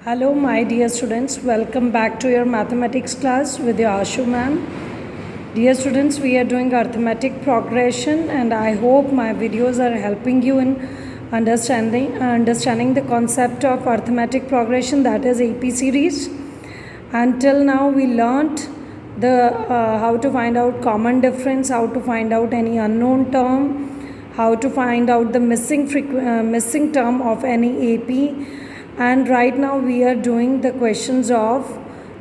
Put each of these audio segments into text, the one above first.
Hello my dear students, welcome back to your mathematics class with your Ashu ma'am. Dear students, we are doing arithmetic progression and I hope my videos are helping you in understanding the concept of arithmetic progression, that is AP series. Until now we learnt the how to find out common difference, how to find out any unknown term, how to find out the missing term of any AP, and right now we are doing the questions of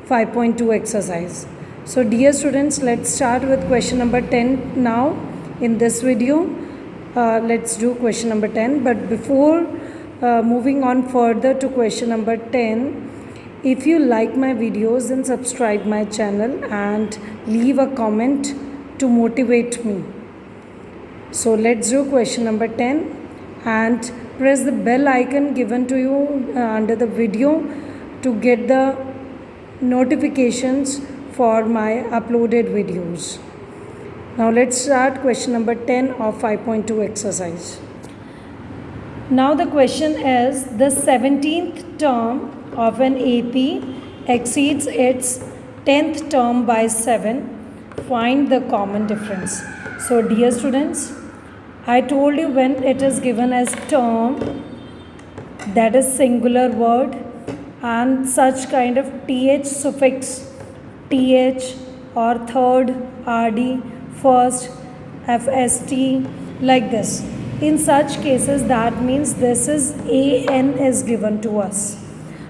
5.2 exercise. So dear students, let's start with question number 10 now in this video. Let's do question number 10, but before moving on further to question number 10, if you like my videos, then subscribe my channel and leave a comment to motivate me. So let's do question number 10 and press the bell icon given to you under the video to get the notifications for my uploaded videos. Now let's start question number 10 of 5.2 exercise. Now the question is, the 17th term of an AP exceeds its 10th term by 7. Find the common difference. So dear students, I told you when it is given as term, that is singular word, and such kind of th suffix, th or third, rd, first, fst, like this. In such cases, that means this is an is given to us.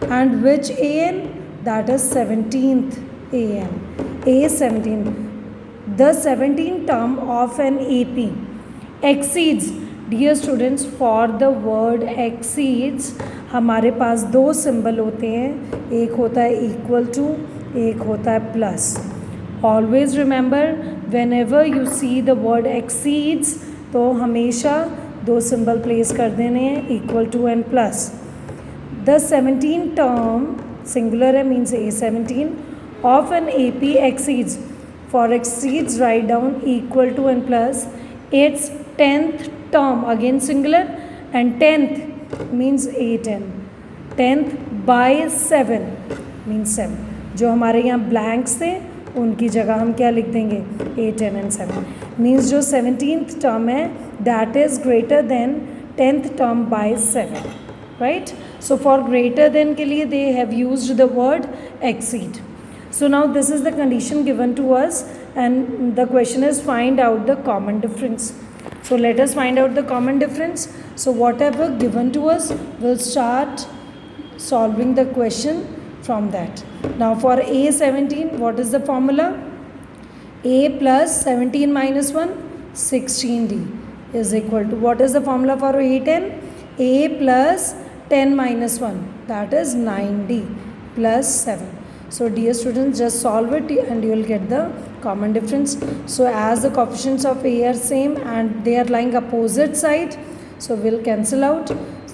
And which an? That is 17th an. A17. The 17th term of an AP exceeds. Dear students, for the word exceeds हमारे पास दो symbol होते हैं, एक होता है equal to, एक होता है plus. Always remember, whenever you see the word exceeds तो हमेशा दो सिंबल प्लेस कर देने हैं, equal to and plus. The 17 term singular है, means A17 of an AP exceeds. For exceeds, write down equal to and plus its 10th term, again singular, and 10th means A10. 10th by 7 means 7. जो हमारे यहाँ blanks थे उनकी जगह हम क्या लिख देंगे, A10 and 7. means जो 17th term है that is greater than 10th term by 7. right? So for greater than के लिए they have used the word exceed. So now this is the condition given to us and the question is find out the common difference. So let us find out the common difference. So whatever given to us, we'll start solving the question from that. Now for A17, what is the formula? A plus 17 minus 1, 16D is equal to, what is the formula for A10? A plus 10 minus 1, that is 9D plus 7. So dear students, just solve it and you will get the common difference. So as the coefficients of A are same and they are lying opposite side, so we'll cancel out.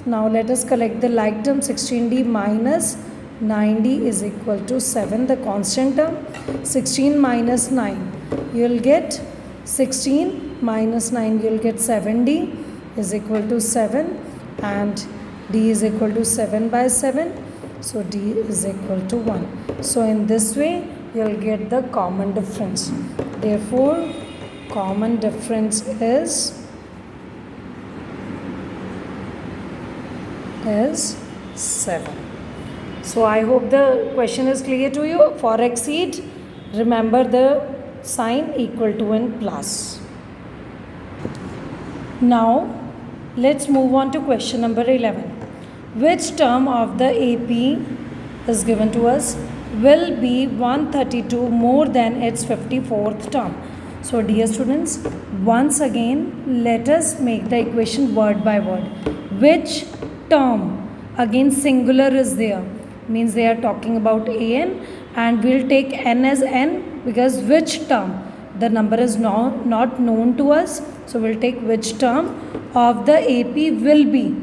Now let us collect the like term. 16D minus 9D is equal to 7, the constant term. 16 minus 9, you will get 16 minus 9, you will get 7D is equal to 7 and D is equal to 7 by 7. So D is equal to 1. So in this way you will get the common difference. Therefore common difference is 7. So I hope the question is clear to you. For exceed, remember the sign equal to and plus. Now let's move on to question number 11. Which term of the AP is given to us will be 132 more than its 54th term? So dear students, once again let us make the equation word by word. Which term? Again singular is there, means they are talking about an, and we'll take n as n because which term, the number is not known to us, so we'll take which term of the AP will be.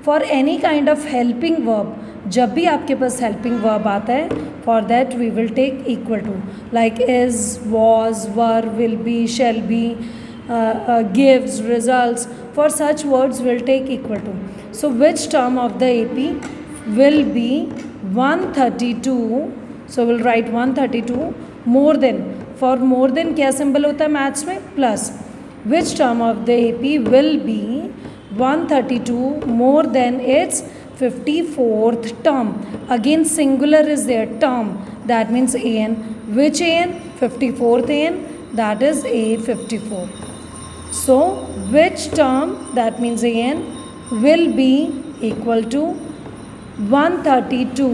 For any kind of helping verb, जब भी आपके पास helping verb आता है, for that we will take equal to, like is, was, were, will be, shall be, gives, results. For such words we'll take equal to. So which term of the AP will be 132, so we'll write 132 more than. For more than क्या symbol होता है maths में? Plus. Which term of the AP will be 132 more than its 54th term? Again singular is there, term, that means an. Which an? 54th an, that is A54. So which term, that means an, will be equal to 132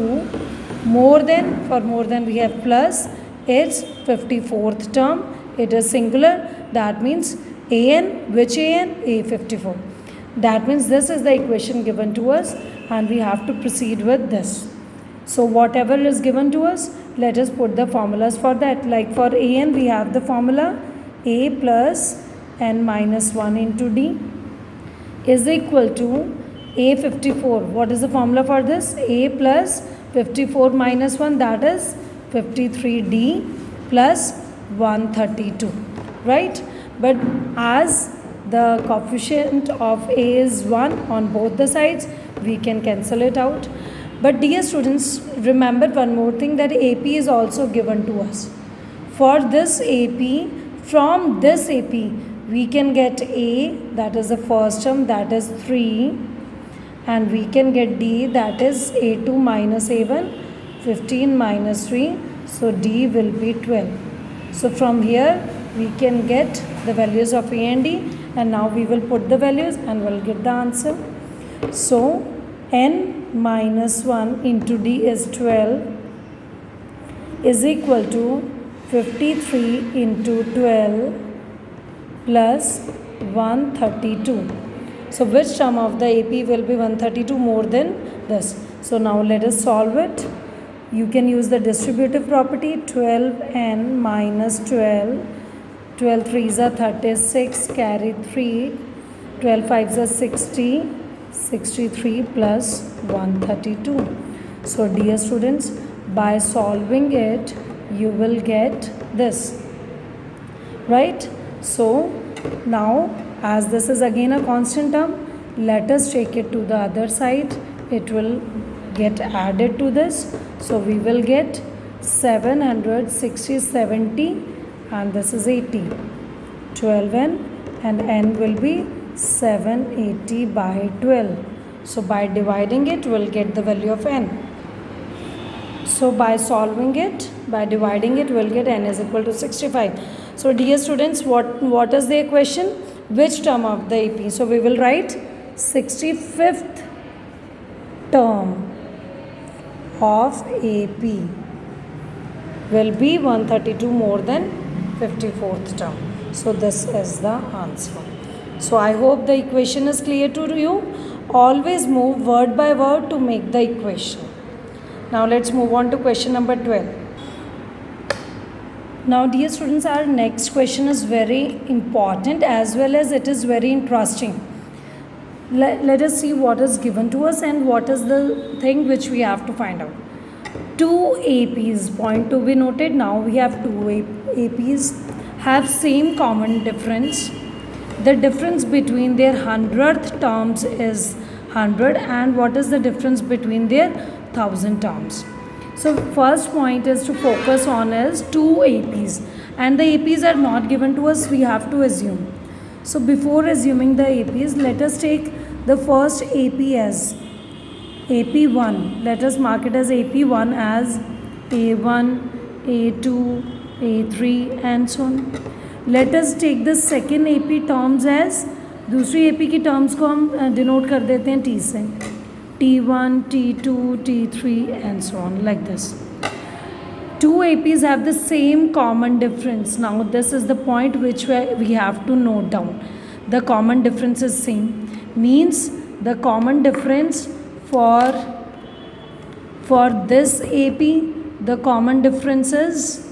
more than, for more than we have plus, its 54th term, it is singular, that means an. Which an? A54. That means this is the equation given to us and we have to proceed with this. So whatever is given to us, let us put the formulas for that. Like for an we have the formula a plus n minus 1 into d is equal to A54. What is the formula for this? A plus 54 minus 1, that is 53D plus 132, right? But as the coefficient of A is 1 on both the sides, we can cancel it out. But dear students, remember one more thing, that AP is also given to us. For this AP, from this AP, we can get A, that is the first term, that is 3, and we can get D, that is A2 minus A1, 15 minus 3, so D will be 12. So from here we can get the values of A and D, and now we will put the values and we'll get the answer. So n minus 1 into D is 12 is equal to 53 into 12 plus 132. So which term of the AP will be 132 more than this? So now let us solve it. You can use the distributive property. 12n minus 12, 12 3s are 36, carry 3, 12 5s are 60, 63 plus 132. So dear students, by solving it you will get this, right? So now as this is again a constant term, let us take it to the other side. It will get added to this, so we will get 760 70 and this is 80, 12n, and n will be 780 by 12. So by dividing it we'll get the value of n. So by solving it, by dividing it, we'll get n is equal to 65. So dear students, what is the equation? Which term of the AP? So we will write 65th term of AP will be 132 more than 54th term. So this is the answer. So I hope the equation is clear to you. Always move word by word to make the equation. Now let's move on to question number 12. Now dear students, our next question is very important as well as it is very interesting. Let us see what is given to us and what is the thing which we have to find out. Two APs, point to be noted. Now we have two APs have same common difference. The difference between their 100th terms is 100, and what is the difference between their 1000 terms? So first point is to focus on is two APs, and the APs are not given to us, we have to assume. So before assuming the APs, let us take the first AP as AP1. Let us mark it as AP1 as A1, A2, A3 and so on. Let us take the second AP terms as, दूसरी AP की terms को हम denote कर देते हैं T से, T1, T2, T3 and so on, like this. Two APs have the same common difference. Now this is the point which we have to note down. The common difference is same. Means the common difference for this AP, the common difference is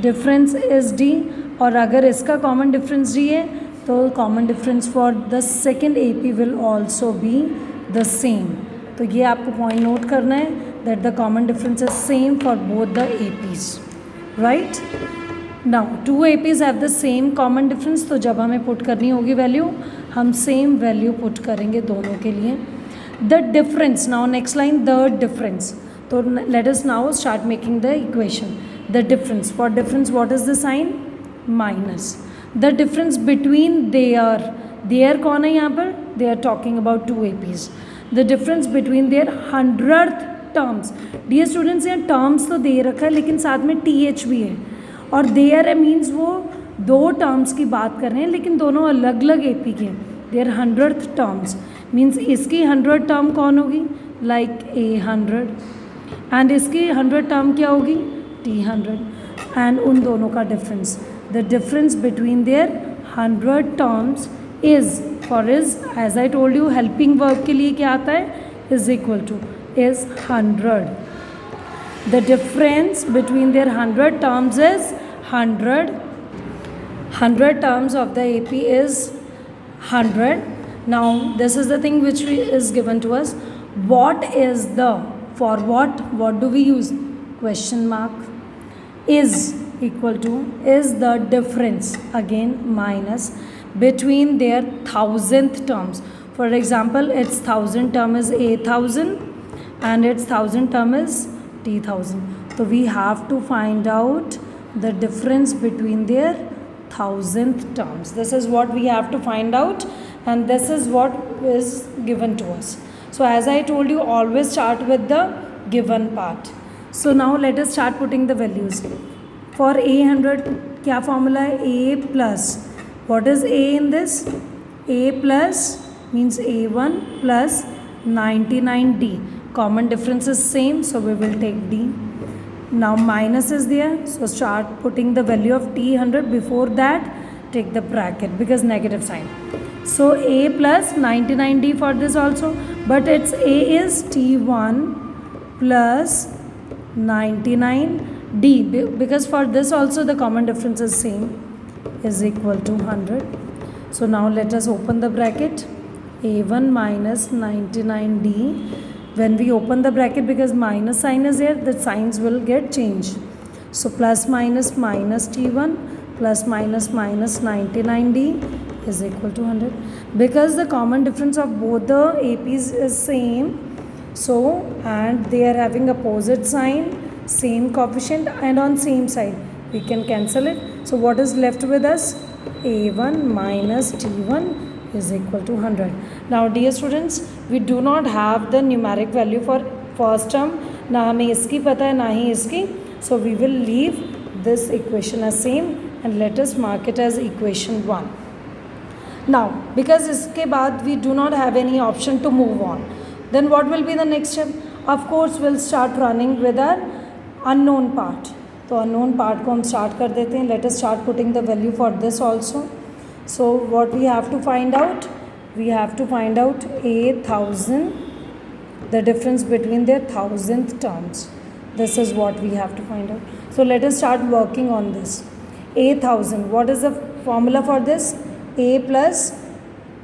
difference is D, और अगर इसका common difference D है तो common difference for the second AP will also be the same. तो ये आपको point note करना है that the common difference is same for both the APs, right? Now two APs have the same common difference, तो जब हमें put करनी होगी वैल्यू, हम सेम वैल्यू पुट करेंगे दोनों के लिए. The difference, now next line, the difference. तो let us now start making the equation. The difference, for difference what is the sign? Minus. The difference between their कौन है यहाँ पर? They are talking about two APs. The difference between their 100th terms. Dear students, यहाँ terms तो दे रखा है लेकिन साथ में TH भी है, और देयर है मीन्स वो दो टर्म्स की बात कर रहे हैं लेकिन दोनों अलग अलग AP के. देयर 100th टर्म्स मीन्स इसकी 100 टर्म कौन होगी? लाइक A100, एंड इसकी 100 टर्म क्या होगी? T100. एंड उन दोनों का difference, the difference between their 100 terms is, for is as I told you helping verb के लिए क्या आता है? Is equal to, is 100. The difference between their 100 terms is 100. 100 terms of the AP is 100. Now this is the thing which is given to us. What is the, for what do we use? Question mark. Is equal to, is the difference, again minus, between their 1000th terms. For example, its 1000 term is A1000 and its 1000 term is T1000. So we have to find out the difference between their 1000th terms. This is what we have to find out, and this is what is given to us. So as I told you, always start with the given part. So now let us start putting the values. For A100 क्या formula है? A plus, what is A in this? A plus means A1 plus 99D. Common difference is same, so we will take D. Now minus is there, so start putting the value of T100. Before that, take the bracket because negative sign. So A plus 99D for this also, but its A is T1 plus 99D, because for this also the common difference is same, is equal to 100. So now let us open the bracket. A1 minus 99D. When we open the bracket, because minus sign is here, the signs will get changed. So plus minus minus T1 plus minus minus 99D is equal to 100. Because the common difference of both the APs is same, so, and they are having opposite sign, same coefficient, and on same side, we can cancel it. So what is left with us? A1 minus T1 is equal to 100. Now dear students, we do not have the numeric value for first term. ना हमें इसकी पता है ना ही इसकी. So we will leave this equation as same and let us mark it as equation 1. Now because इसके बाद we do not have any option to move on, then what will be the next step? Of course we'll start running with our unknown part. तो unknown part को हम start कर देते हैं. Let us start putting the value for this also. So what we have to find out? We have to find out A1000, the difference between their 1000th terms. This is what we have to find out. So let us start working on this. A1000, what is the formula for this? A plus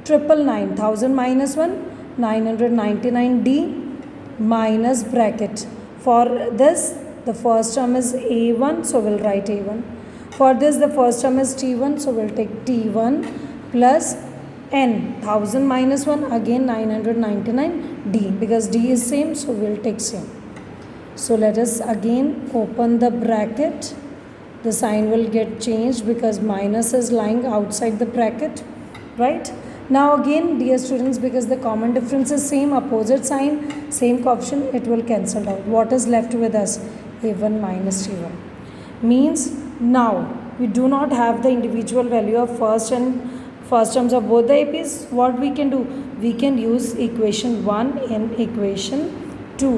999, 1000 minus 1, 999D minus bracket. For this, the first term is A1, so we'll write A1. For this, the first term is T1, so we'll take T1 plus N, 1000 minus 1, again 999D, because D is same, so we'll take same. So let us again open the bracket. The sign will get changed because minus is lying outside the bracket, right? Now again, dear students, because the common difference is same, opposite sign, same coefficient, it will cancel out. What is left with us? A1 minus T1. Means now we do not have the individual value of first terms of both the APs. What we can do? We can use equation 1 and equation 2.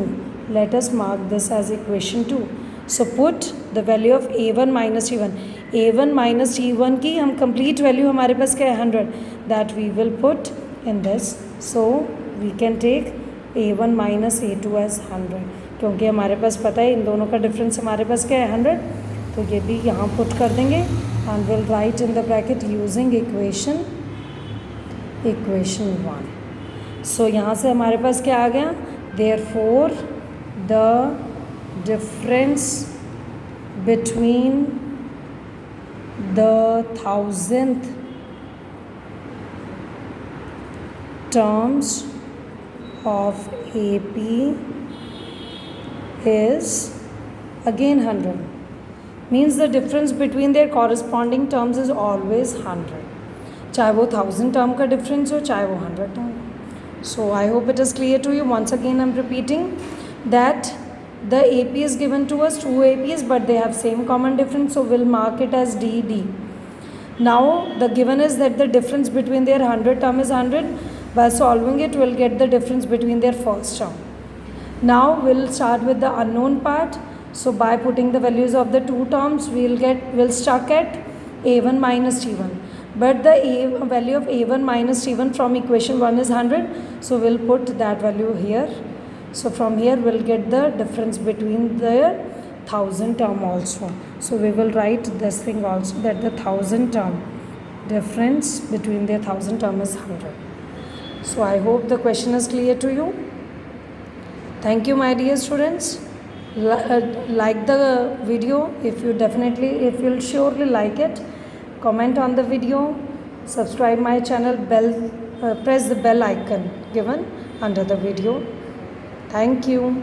Let us mark this as equation 2. So put the value of A1 minus T1. A1 minus T1 की हम complete value हमारे पास क्या है 100. That we will put in this. So we can take A1 minus A2 as 100. क्योंकि हमारे पास पता है इन दोनों का difference हमारे पास क्या है 100. तो ये भी यहाँ पुट कर देंगे and will write in the bracket using equation 1. सो यहाँ से हमारे पास क्या आ गया? Therefore the difference between the 1000th terms of AP is again 100. Means the difference between their corresponding terms is always 100. चाहे वो 1000 term का difference हो, चाहे वो 100 term. So I hope it is clear to you. Once again I'm repeating that the AP is given to us, 2 APs, but they have same common difference, so we'll mark it as DD. Now the given is that the difference between their 100 term is 100. By solving it, we'll get the difference between their first term. Now we'll start with the unknown part. So by putting the values of the two terms, we'll stuck at A1 minus T1. But the value of A1 minus T1 from equation 1 is 100. So we'll put that value here. So from here we'll get the difference between the 1000 term also. So we will write this thing also, that the 1000 term difference between the 1000 term is 100. So I hope the question is clear to you. Thank you, my dear students. Like the video if you'll surely like it. Comment on the video. Subscribe my channel. Press the bell icon given under the video. Thank you.